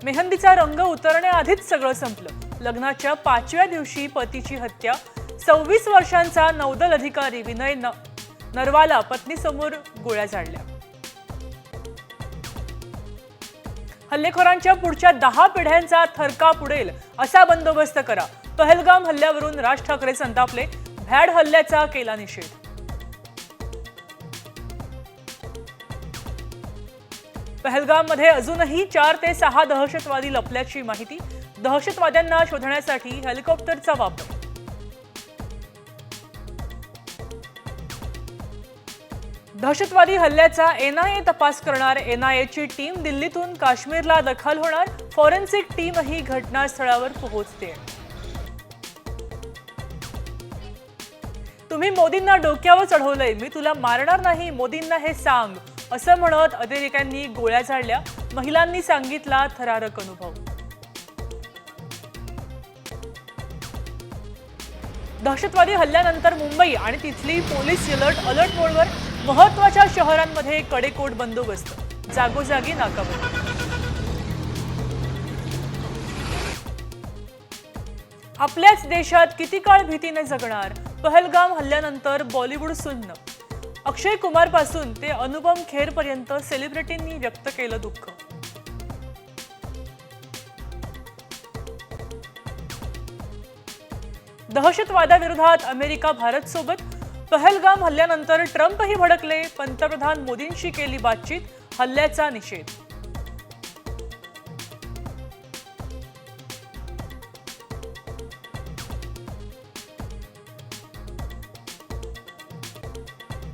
मेहंदीचा रंग उतरण्याआधीच सगळं संपलं। लग्नाच्या 5व्या दिवशी पतीची हत्या। 26 वर्षांचा नौदल अधिकारी विनय नरवाला पत्नीसमोर गोळ्या झाडल्या। हल्लेखोरांच्या पुढच्या 10 पिढ्यांचा थरकाप उडेल असा बंदोबस्त करा। पहलगाम हल्ल्यावरून राज ठाकरे संतापले। भ्याड हल्ल्याचा केला निषेध। पहलगाममध्ये अजूनही 4 ते 6 दहशतवादी लपल्याची माहिती। दहशतवाद्यांना शोधण्यासाठी हेलिकॉप्टरचा वापर। दहशतवादी हल्ल्याचा एनआयए तपास करणार। एनआयएची टीम दिल्लीतून काश्मीरला दाखल होणार। फॉरेन्सिक टीमही घटनास्थळावर पोहोचते। तुम्ही मोदींना डोक्यावर चढवलंय, मी तुला मारणार नाही, मोदींना हे सांग, असं म्हणत अतिरेक्यांनी गोळ्या झाडल्या। महिलांनी सांगितला थरारक अनुभव। दहशतवादी हल्ल्यानंतर मुंबई आणि तिथली पोलीस अलर्ट मोडवर। महत्त्वाच्या शहरांमध्ये कडेकोट बंदोबस्त। जागोजागी नाकाबंदी। आपल्याच देशात किती काळ भीतीने जगणार। पहलगाम हल्ल्यानंतर बॉलिवूड सुन्न। अक्षय कुमार पासून ते अनुपम खेर पर्यंत सेलिब्रिटींनी व्यक्त केलं दुःख। दहशतवादाविरोधात अमेरिका भारत सोबत। पहलगाम हल्ल्यानंतर ट्रम्पही भडकले। पंतप्रधान मोदींशी केली बातचीत। हल्ल्याचा निषेध।